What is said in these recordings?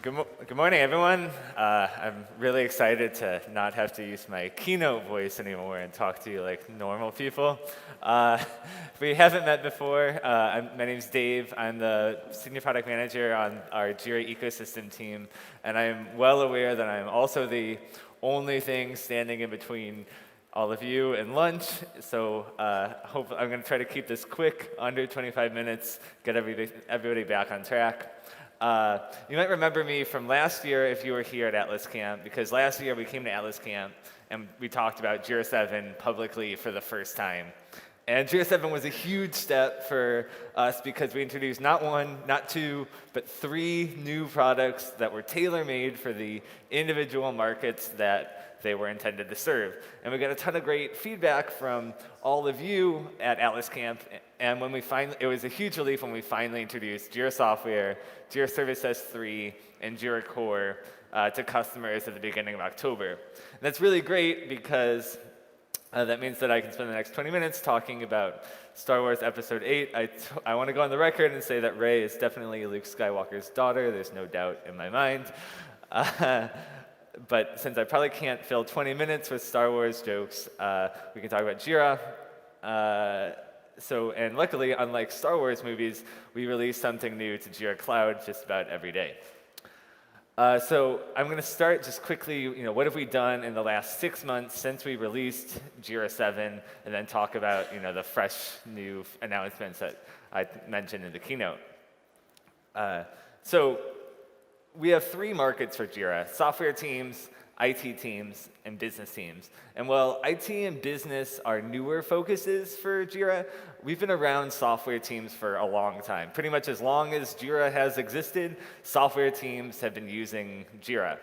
Good morning, everyone. I'm really excited to not have to use my keynote voice anymore and talk to you like normal people. If we haven't met before, my name's Dave. I'm the Senior Product Manager on our JIRA ecosystem team, and I'm well aware that I'm also the only thing standing in between all of you and lunch, so I'm going to try to keep this quick, under 25 minutes, get everybody back on track. You might remember me from last year if you were here at AtlasCamp, because last year we came to AtlasCamp and we talked about JIRA 7 publicly for the first time. And JIRA 7 was a huge step for us because we introduced not one, not two, but 3 new products that were tailor-made for the individual markets that they were intended to serve. And we got a ton of great feedback from all of you at AtlasCamp. And it was a huge relief when we finally introduced JIRA Software, JIRA Service S3, and JIRA Core to customers at the beginning of October. And that's really great because that means that I can spend the next 20 minutes talking about Star Wars Episode 8. I want to go on the record and say that Rey is definitely Luke Skywalker's daughter. There's no doubt in my mind. But since I probably can't fill 20 minutes with Star Wars jokes, we can talk about JIRA. And luckily, unlike Star Wars movies, we release something new to JIRA Cloud just about every day. So I'm going to start just quickly, what have we done in the last 6 months since we released JIRA 7, and then talk about, the fresh new announcements that I mentioned in the keynote. So we have 3 markets for JIRA: software teams, IT teams, and business teams. And while IT and business are newer focuses for JIRA, we've been around software teams for a long time. Pretty much as long as JIRA has existed, software teams have been using JIRA.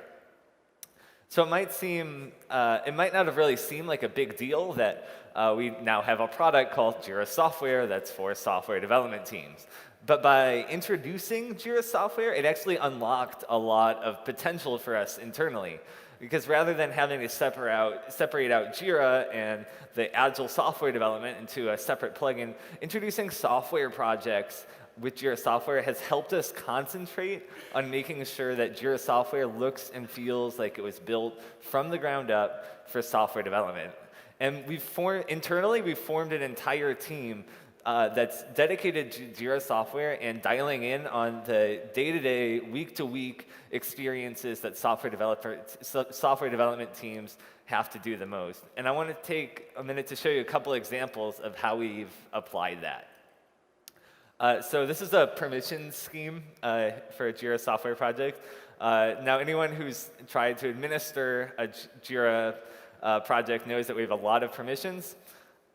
So it might not have really seemed like a big deal that we now have a product called JIRA Software that's for software development teams. But by introducing JIRA Software, it actually unlocked a lot of potential for us internally. Because rather than having to separate out JIRA and the agile software development into a separate plugin, introducing software projects with JIRA Software has helped us concentrate on making sure that JIRA Software looks and feels like it was built from the ground up for software development. And internally, we've formed an entire team that's dedicated to JIRA Software and dialing in on the day-to-day, week-to-week experiences that software development teams have to do the most. And I want to take a minute to show you a couple examples of how we've applied that. So this is a permission scheme for a JIRA Software project. Now, anyone who's tried to administer a JIRA project knows that we have a lot of permissions.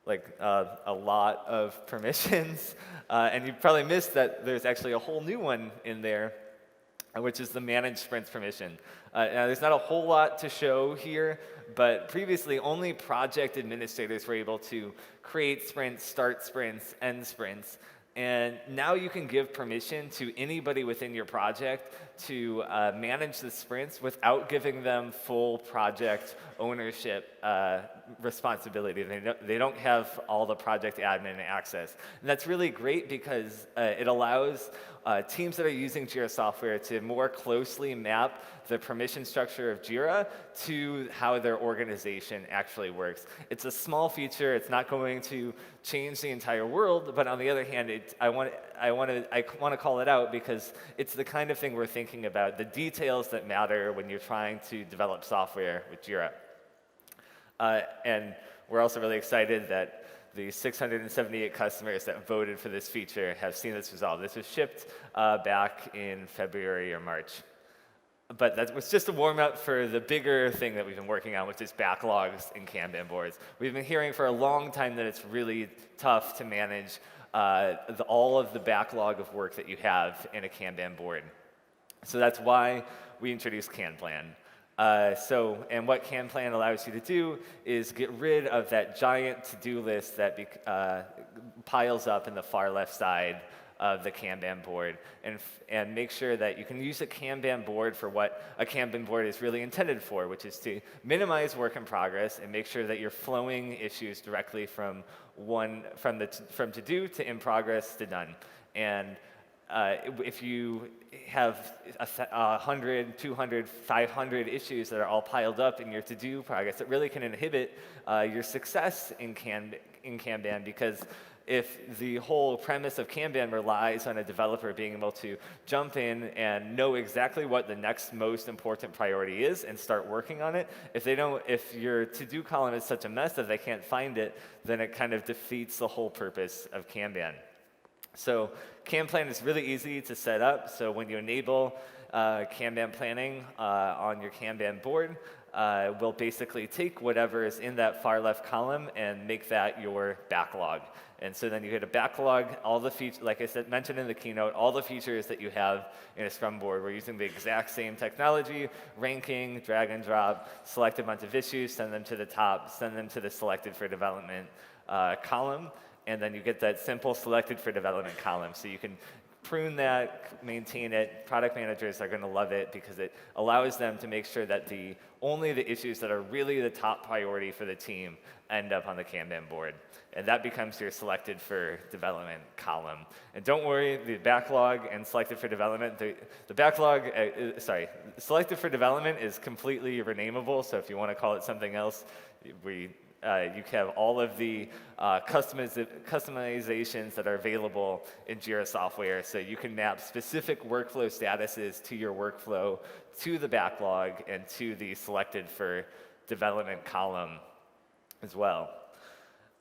A lot of permissions. And you probably missed that there's actually a whole new one in there, which is the manage sprints permission. Now, there's not a whole lot to show here, but previously only project administrators were able to create sprints, start sprints, end sprints. And now you can give permission to anybody within your project to manage the sprints without giving them full project ownership responsibility. They don't have all the project admin access. And that's really great because it allows teams that are using JIRA Software to more closely map the permission structure of JIRA to how their organization actually works. It's a small feature. It's not going to change the entire world, but on the other hand, I want to call it out because it's the kind of thing we're thinking about, the details that matter when you're trying to develop software with JIRA. And we're also really excited that the 678 customers that voted for this feature have seen this resolved. This was shipped back in February or March. But that was just a warm-up for the bigger thing that we've been working on, which is backlogs and Kanban boards. We've been hearing for a long time that it's really tough to manage all of the backlog of work that you have in a Kanban board. So that's why we introduced Canplan. And what Canplan allows you to do is get rid of that giant to-do list that piles up in the far left side of the Kanban board, and make sure that you can use a Kanban board for what a Kanban board is really intended for, which is to minimize work in progress and make sure that you're flowing issues directly from to-do to in progress to done. And if you have 100, 200, 500 issues that are all piled up in your to-do progress, it really can inhibit your success in Kanban, because if the whole premise of Kanban relies on a developer being able to jump in and know exactly what the next most important priority is and start working on it, if your to-do column is such a mess that they can't find it, then it kind of defeats the whole purpose of Kanban. So Canplan is really easy to set up. So when you enable Kanban planning on your Kanban board, we'll basically take whatever is in that far left column and make that your backlog. And so then you hit a backlog, all the features, like I said, mentioned in the keynote, all the features that you have in a Scrum board. We're using the exact same technology, ranking, drag and drop, select a bunch of issues, send them to the top, send them to the selected for development column, and then you get that simple selected for development column. So you can prune that, maintain it. Product managers are going to love it because it allows them to make sure that only the issues that are really the top priority for the team end up on the Kanban board. And that becomes your selected for development column. And don't worry, the backlog and selected for development, selected for development is completely renameable. So if you want to call it something else, you have all of the customizations that are available in JIRA software. So you can map specific workflow statuses to your workflow, to the backlog, and to the selected for development column as well.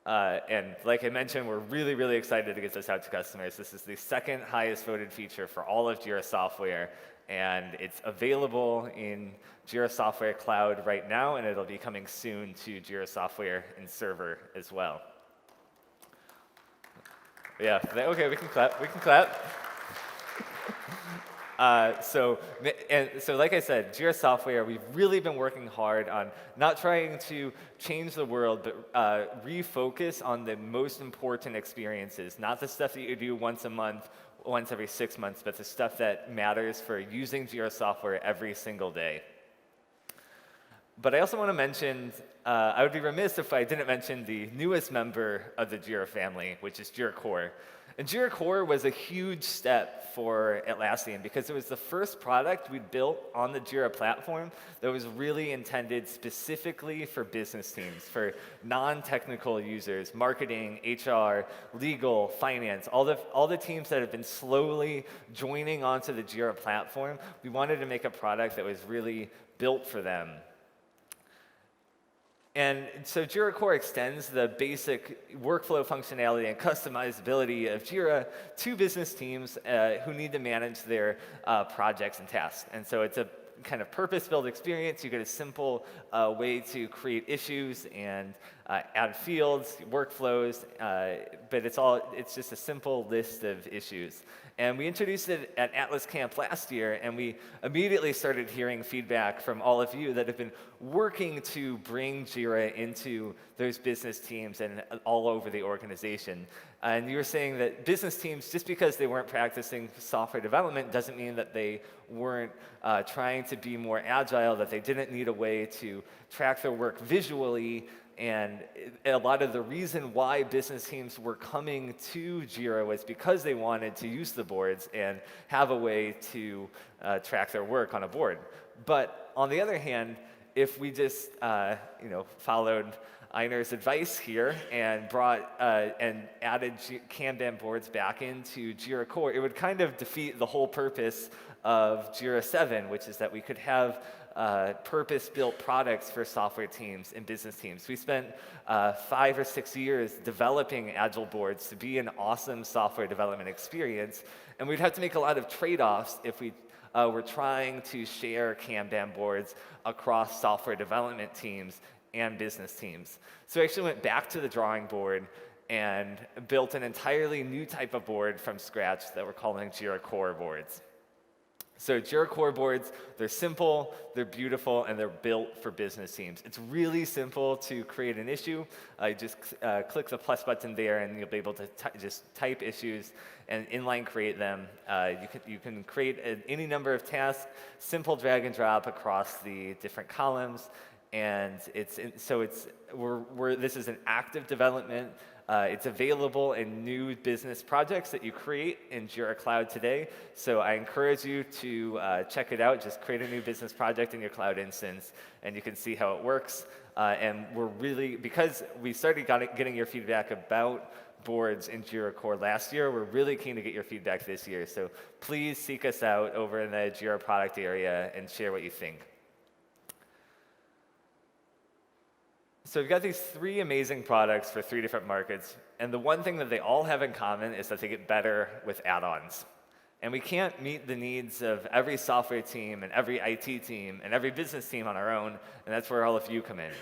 And like I mentioned, we're really, really excited to get this out to customers. This is the second highest voted feature for all of JIRA software, and it's available in JIRA Software Cloud right now, and it'll be coming soon to JIRA Software and Server as well. Yeah, okay, we can clap, So like I said, JIRA Software, we've really been working hard on not trying to change the world, but refocus on the most important experiences, not the stuff that you do once a month, once every 6 months, but the stuff that matters for using JIRA software every single day. But I also want to mention, I would be remiss if I didn't mention the newest member of the JIRA family, which is JIRA Core. And JIRA Core was a huge step for Atlassian because it was the first product we built on the JIRA platform that was really intended specifically for business teams, for non-technical users, marketing, HR, legal, finance, all the teams that have been slowly joining onto the JIRA platform. We wanted to make a product that was really built for them. And so JIRA Core extends the basic workflow functionality and customizability of JIRA to business teams who need to manage their projects and tasks. And so it's a kind of purpose-built experience. You get a simple way to create issues and add fields, workflows, but it's just a simple list of issues. And we introduced it at AtlasCamp last year, and we immediately started hearing feedback from all of you that have been working to bring JIRA into those business teams and all over the organization. And you were saying that business teams, just because they weren't practicing software development, doesn't mean that they weren't trying to be more agile, that they didn't need a way to track their work visually. And a lot of the reason why business teams were coming to JIRA was because they wanted to use the boards and have a way to track their work on a board. But on the other hand, if we just followed Einar's advice here and added Kanban boards back into JIRA Core, it would kind of defeat the whole purpose of JIRA 7, which is that we could have purpose-built products for software teams and business teams. We spent 5 or 6 years developing Agile boards to be an awesome software development experience, and we'd have to make a lot of trade-offs if we were trying to share Kanban boards across software development teams and business teams. So we actually went back to the drawing board and built an entirely new type of board from scratch that we're calling JIRA Core boards. So JIRA Core boards, they're simple, they're beautiful, and they're built for business teams. It's really simple to create an issue. You just click the plus button there, and you'll be able to just type issues and inline create them. You can create any number of tasks, simple drag and drop across the different columns, and this is an active development It's available in new business projects that you create in JIRA Cloud today. So I encourage you to check it out. Just create a new business project in your cloud instance, and you can see how it works. And we're really, because we started getting your feedback about boards in JIRA Core last year, we're really keen to get your feedback this year. So please seek us out over in the JIRA product area and share what you think. So we've got these 3 amazing products for 3 different markets, and the one thing that they all have in common is that they get better with add-ons. And we can't meet the needs of every software team and every IT team and every business team on our own, and that's where all of you come in.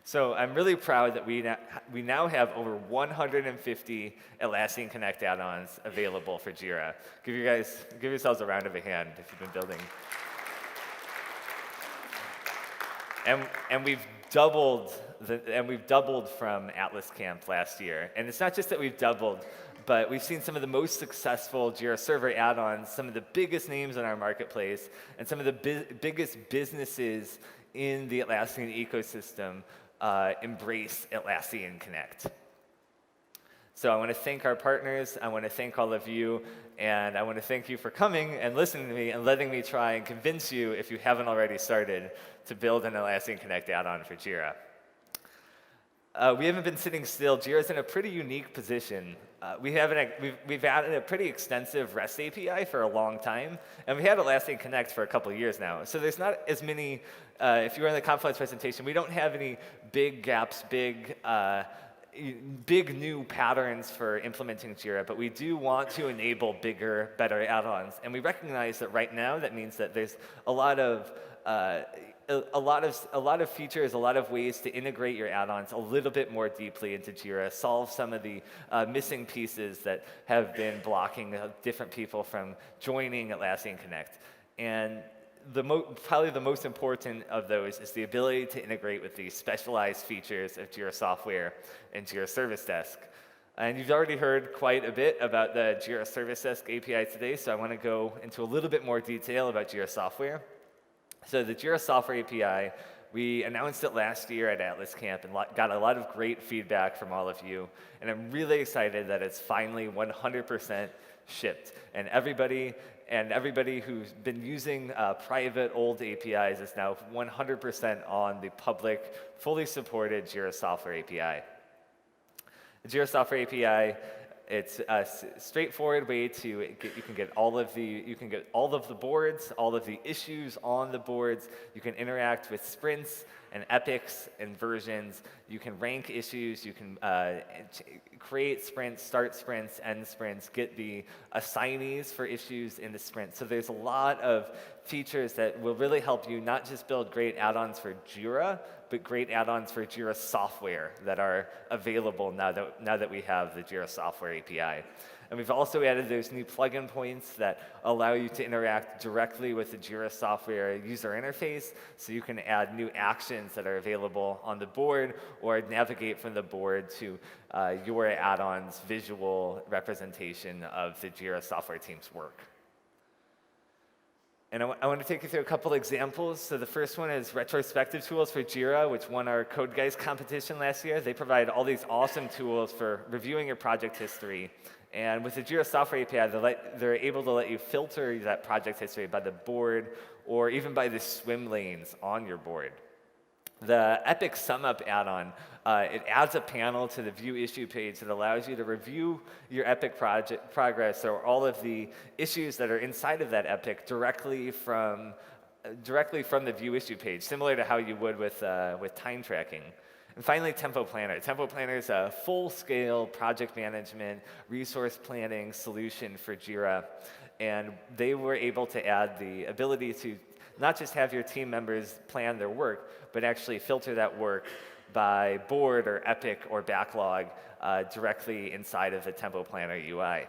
So I'm really proud that we now have over 150 Atlassian Connect add-ons available for JIRA. Give yourselves a round of a hand if you've been building. And we've doubled from AtlasCamp last year. And it's not just that we've doubled, but we've seen some of the most successful JIRA Server add-ons, some of the biggest names in our marketplace, and some of the biggest businesses in the Atlassian ecosystem embrace Atlassian Connect. So I want to thank our partners, I want to thank all of you, and I want to thank you for coming and listening to me and letting me try and convince you, if you haven't already started, to build an Atlassian Connect add-on for JIRA. We haven't been sitting still. JIRA's in a pretty unique position. We've added a pretty extensive REST API for a long time, and we had Atlassian Connect for a couple of years now. So there's not as many, if you were in the Confluence presentation, we don't have any big gaps, big new patterns for implementing JIRA, but we do want to enable bigger, better add-ons. And we recognize that right now that means that there's a lot of features, a lot of ways to integrate your add-ons a little bit more deeply into JIRA, solve some of the missing pieces that have been blocking different people from joining Atlassian Connect. And probably the most important of those is the ability to integrate with the specialized features of JIRA Software and JIRA Service Desk. And you've already heard quite a bit about the JIRA Service Desk API today, so I want to go into a little bit more detail about JIRA Software. So the JIRA Software API, we announced it last year at AtlasCamp and got a lot of great feedback from all of you. And I'm really excited that it's finally 100% shipped. And everybody who's been using private old APIs is now 100% on the public, fully supported JIRA Software API. The JIRA Software API, it's a straightforward way to get all of the boards, all of the issues on the boards. You can interact with sprints and epics and versions. You can rank issues. You can create sprints, start sprints, end sprints, get the assignees for issues in the sprint. So there's a lot of features that will really help you not just build great add-ons for JIRA, but great add-ons for JIRA software that are available now that we have the JIRA Software API. And we've also added those new plugin points that allow you to interact directly with the JIRA software user interface, so you can add new actions that are available on the board or navigate from the board to your add-on's visual representation of the JIRA software team's work. And I want to take you through a couple examples. So the first one is retrospective tools for JIRA, which won our Code Guys competition last year. They provide all these awesome tools for reviewing your project history. And with the JIRA Software API, they're able to let you filter that project history by the board or even by the swim lanes on your board. The Epic SumUp add-on, it adds a panel to the View Issue page that allows you to review your Epic project progress or all of the issues that are inside of that Epic directly from the View Issue page, similar to how you would with time tracking. And finally, Tempo Planner. Tempo Planner is a full-scale project management, resource planning solution for JIRA. And they were able to add the ability to not just have your team members plan their work, but actually filter that work by board or epic or backlog directly inside of the Tempo Planner UI.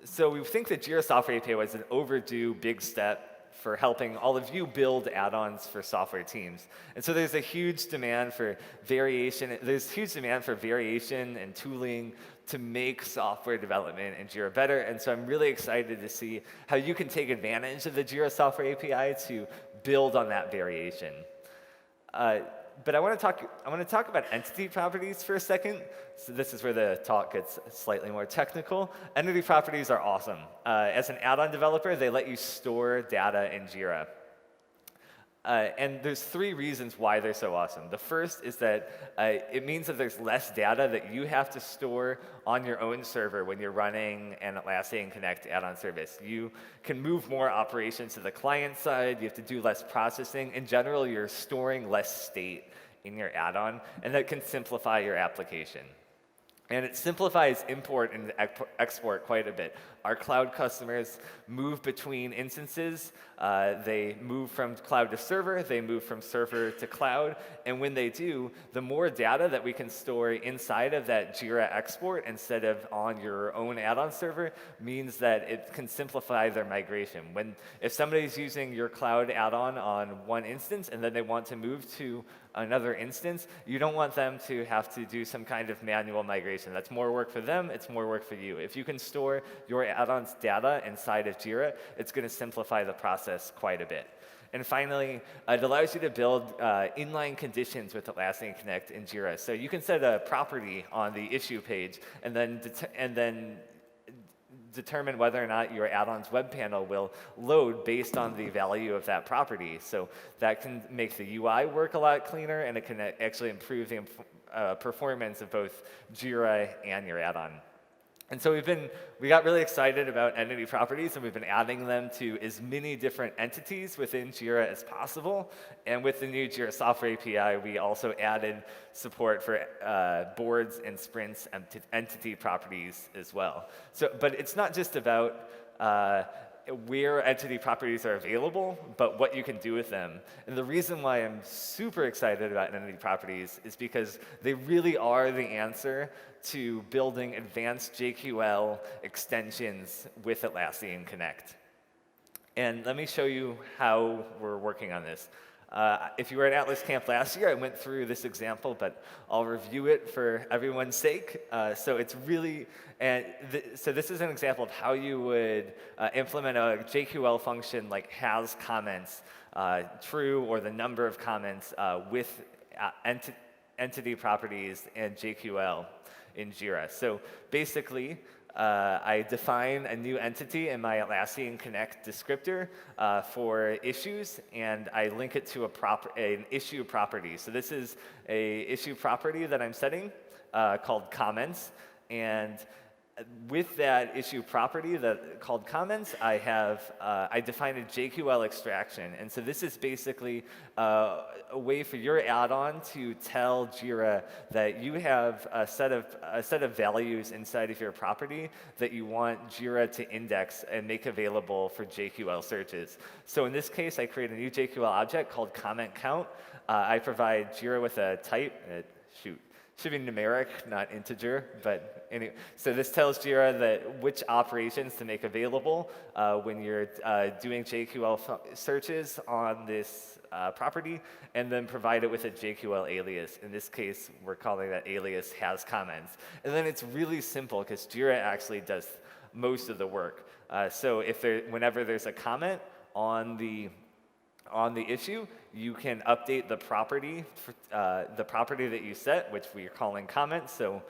So we think that JIRA Software API was an overdue big step for helping all of you build add-ons for software teams. And so there's a huge demand for variation. There's huge demand for variation and tooling to make software development in JIRA better. And so I'm really excited to see how you can take advantage of the JIRA Software API to build on that variation. But I want to talk about entity properties for a second. So this is where the talk gets slightly more technical. Entity properties are awesome. As an add-on developer, they let you store data in JIRA. And there's 3 reasons why they're so awesome. The first is that it means that there's less data that you have to store on your own server when you're running an Atlassian Connect add-on service. You can move more operations to the client side. You have to do less processing. In general, you're storing less state in your add-on, and that can simplify your application. And it simplifies import and export quite a bit. Our cloud customers move between instances. They move from cloud to server. They move from server to cloud. And when they do, the more data that we can store inside of that JIRA export instead of on your own add-on server means that it can simplify their migration. If somebody's using your cloud add-on on one instance and then they want to move to another instance, you don't want them to have to do some kind of manual migration. That's more work for them, it's more work for you. If you can store your add-ons data inside of JIRA, it's going to simplify the process quite a bit. And finally, it allows you to build inline conditions with Atlassian Connect in JIRA. So you can set a property on the issue page and then determine whether or not your add-ons web panel will load based on the value of that property. So that can make the UI work a lot cleaner, and it can actually improve the performance of both JIRA and your add-on. And so we got really excited about entity properties, and we've been adding them to as many different entities within JIRA as possible. And with the new JIRA Software API, we also added support for boards and sprints and entity properties as well. But it's not just about where entity properties are available, but what you can do with them. And the reason why I'm super excited about entity properties is because they really are the answer to building advanced JQL extensions with Atlassian Connect. And let me show you how we're working on this. If you were at AtlasCamp last year, I went through this example, but I'll review it for everyone's sake. So this is an example of how you would implement a JQL function like has comments true, or the number of comments with entity properties and JQL in JIRA. So basically, I define a new entity in my Atlassian Connect descriptor for issues, and I link it to an issue property. So this is an issue property that I'm setting called comments, and with that issue property called comments, I define a JQL extraction. And so this is basically a way for your add-on to tell JIRA that you have a set of values inside of your property that you want JIRA to index and make available for JQL searches. So in this case, I create a new JQL object called comment count. I provide JIRA with a type. Should be numeric, not integer, but anyway. So this tells JIRA which operations to make available when you're doing JQL searches on this property, and then provide it with a JQL alias. In this case, we're calling that alias has comments. And then it's really simple, because JIRA actually does most of the work. So whenever there's a comment on the issue, you can update the property that you set, which we are calling comments. So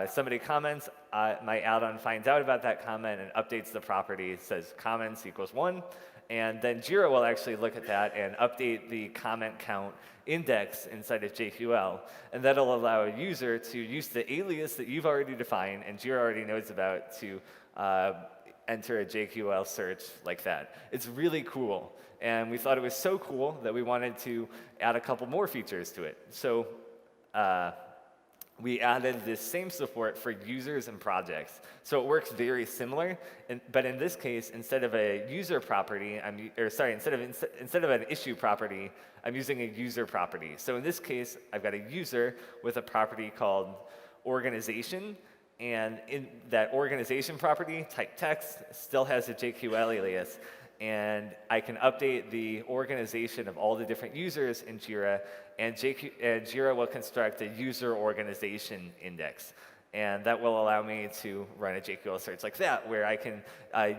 somebody comments, my add-on finds out about that comment and updates the property. It says comments equals 1. And then JIRA will actually look at that and update the comment count index inside of JQL. And that'll allow a user to use the alias that you've already defined and JIRA already knows about to enter a JQL search like that. It's really cool. And we thought it was so cool that we wanted to add a couple more features to it. So we added this same support for users and projects. So it works very similar, but in this case, instead of a user property, instead of an issue property, I'm using a user property. So in this case, I've got a user with a property called organization, and in that organization property, type text, still has a JQL alias. And I can update the organization of all the different users in JIRA, and JIRA will construct a user organization index. And that will allow me to run a JQL search like that, where I can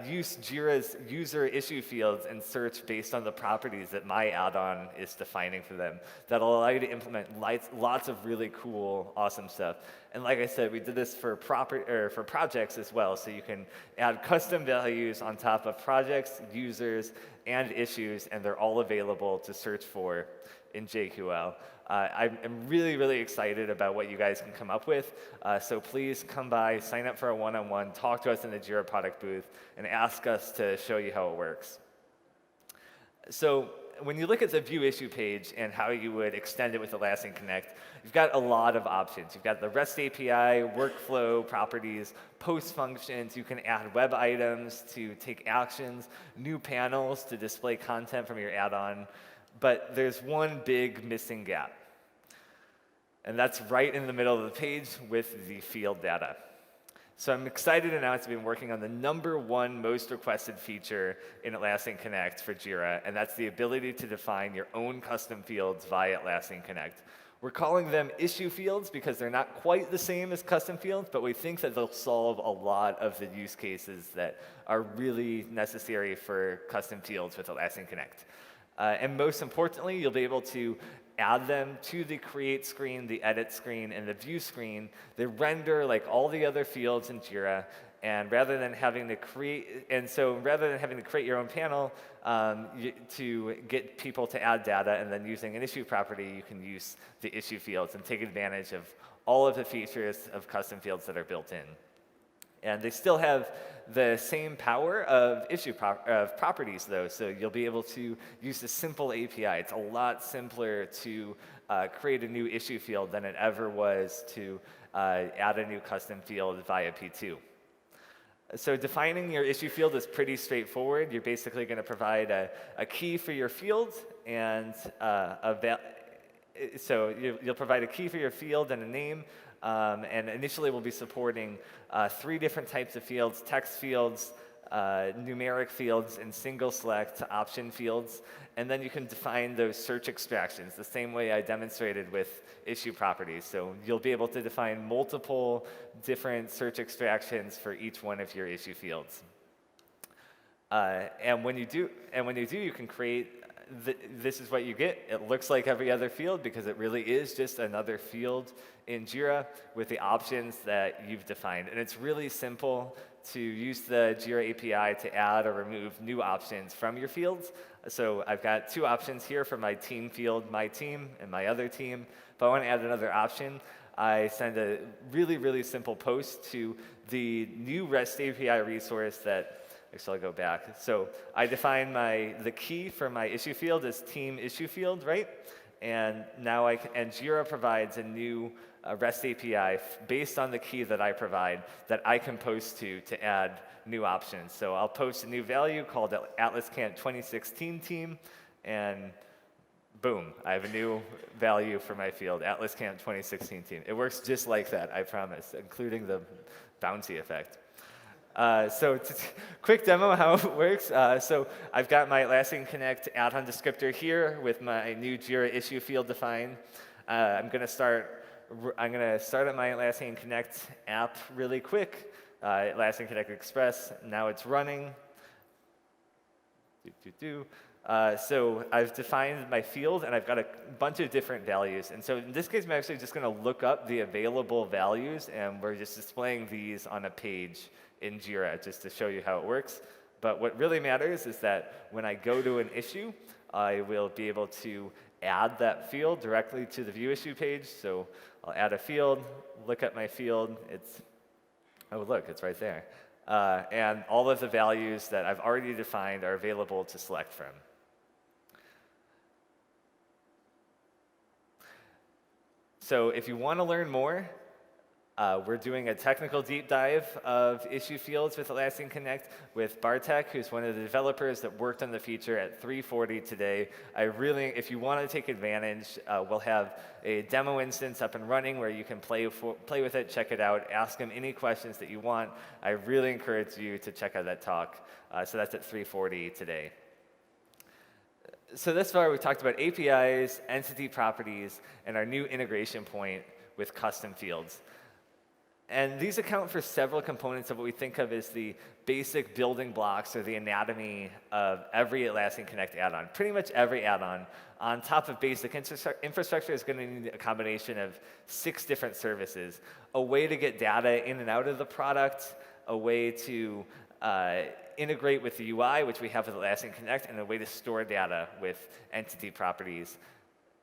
use JIRA's user issue fields and search based on the properties that my add-on is defining for them. That'll allow you to implement lots of really cool, awesome stuff. And like I said, we did this for projects as well, so you can add custom values on top of projects, users, and issues, and they're all available to search for in JQL. I'm really, really excited about what you guys can come up with. So please come by, sign up for a one-on-one, talk to us in the JIRA product booth, and ask us to show you how it works. So when you look at the view issue page and how you would extend it with Atlassian Connect, you've got a lot of options. You've got the REST API, workflow properties, post functions. You can add web items to take actions, new panels to display content from your add-on. But there's one big missing gap, and that's right in the middle of the page with the field data. So I'm excited to announce we've been working on the #1 most requested feature in Atlassian Connect for JIRA, and that's the ability to define your own custom fields via Atlassian Connect. We're calling them issue fields because they're not quite the same as custom fields, but we think that they'll solve a lot of the use cases that are really necessary for custom fields with Atlassian Connect. And most importantly, you'll be able to add them to the create screen, the edit screen, and the view screen. They render like all the other fields in JIRA, and rather than having to create your own panel to get people to add data and then using an issue property, you can use the issue fields and take advantage of all of the features of custom fields that are built in. And they still have the same power of properties, though. So you'll be able to use a simple API. It's a lot simpler to create a new issue field than it ever was to add a new custom field via P2. So defining your issue field is pretty straightforward. You're basically going to provide a key for your field and so you'll provide a key for your field and a name. And initially, we'll be supporting 3 different types of fields: text fields, numeric fields, and single select option fields. And then you can define those search extractions the same way I demonstrated with issue properties. So you'll be able to define multiple different search extractions for each one of your issue fields. And when you do, you can create. This is what you get. It looks like every other field because it really is just another field in JIRA with the options that you've defined. And it's really simple to use the JIRA API to add or remove new options from your fields. So I've got 2 options here for my team field, my team, and my other team. If I want to add another option, I send a really, really simple post to the new REST API resource that actually, I'll go back. So I define the key for my issue field as team issue field, right? And now and JIRA provides a new REST API based on the key that I provide that I can post to add new options. So I'll post a new value called AtlasCamp 2016 team, and boom, I have a new value for my field, AtlasCamp 2016 team. It works just like that, I promise, including the bouncy effect. So quick demo how it works. So I've got my Atlassian Connect add-on descriptor here with my new JIRA issue field defined. I'm going to start at my Atlassian Connect app really quick. Atlassian Connect Express. Now it's running. So I've defined my field, and I've got a bunch of different values. And so in this case, I'm actually just going to look up the available values, and we're just displaying these on a page in JIRA just to show you how it works. But what really matters is that when I go to an issue, I will be able to add that field directly to the view issue page. So I'll add a field, look at my field. Oh, look, it's right there. And all of the values that I've already defined are available to select from. So if you want to learn more, we're doing a technical deep dive of issue fields with Atlassian Connect with Bartek, who's one of the developers that worked on the feature at 3:40 today. If you want to take advantage, we'll have a demo instance up and running where you can play with it, check it out, ask him any questions that you want. I really encourage you to check out that talk. So that's at 3:40 today. So thus far, we've talked about APIs, entity properties, and our new integration point with custom fields. And these account for several components of what we think of as the basic building blocks or the anatomy of every Atlassian Connect add-on. Pretty much every add-on on top of basic infrastructure is going to need a combination of 6 different services. A way to get data in and out of the product, a way to integrate with the UI, which we have with Atlassian Connect, and a way to store data with entity properties.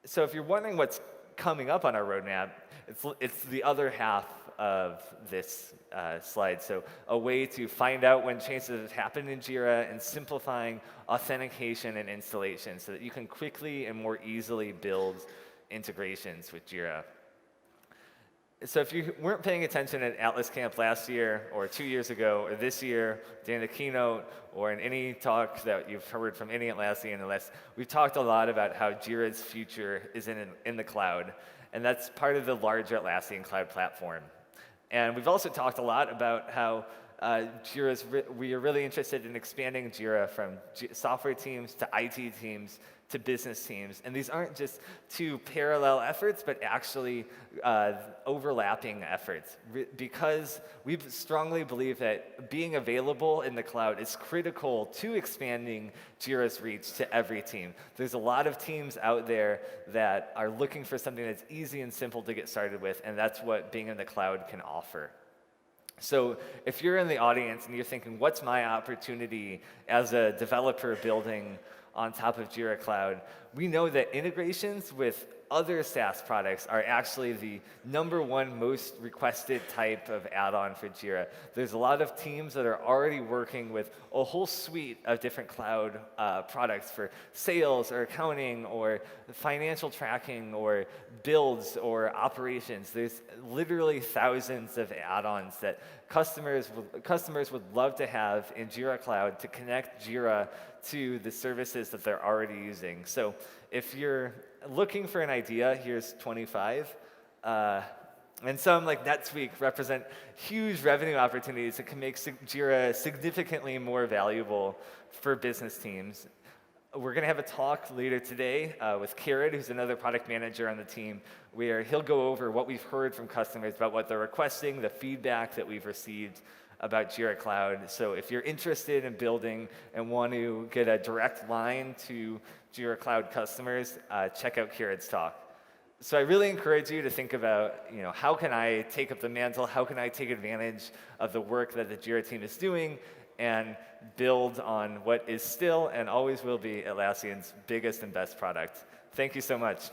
So if you're wondering what's coming up on our roadmap, it's the other half of this slide. So a way to find out when changes have happened in JIRA and simplifying authentication and installation so that you can quickly and more easily build integrations with JIRA. So if you weren't paying attention at AtlasCamp last year or 2 years ago or this year during the keynote or in any talk that you've heard from any Atlassian, we've talked a lot about how JIRA's future is in the cloud. And that's part of the larger Atlassian cloud platform. And we've also talked a lot about how we are really interested in expanding JIRA from software teams to IT teams to business teams. And these aren't just 2 parallel efforts, but actually overlapping efforts. Because we strongly believe that being available in the cloud is critical to expanding JIRA's reach to every team. There's a lot of teams out there that are looking for something that's easy and simple to get started with, and that's what being in the cloud can offer. So if you're in the audience and you're thinking, what's my opportunity as a developer building on top of JIRA Cloud, we know that integrations with other SaaS products are actually the #1 most requested type of add-on for JIRA. There's a lot of teams that are already working with a whole suite of different cloud products for sales or accounting or financial tracking or builds or operations. There's literally thousands of add-ons that customers would love to have in JIRA Cloud to connect JIRA to the services that they're already using. So if you're looking for an idea, here's 25. And some, like NetSuite, represent huge revenue opportunities that can make JIRA significantly more valuable for business teams. We're going to have a talk later today with Karen, who's another product manager on the team, where he'll go over what we've heard from customers about what they're requesting, the feedback that we've received about JIRA Cloud. So if you're interested in building and want to get a direct line to JIRA Cloud customers, check out Kieran's talk. So I really encourage you to think about, how can I take up the mantle? How can I take advantage of the work that the JIRA team is doing and build on what is still and always will be Atlassian's biggest and best product? Thank you so much.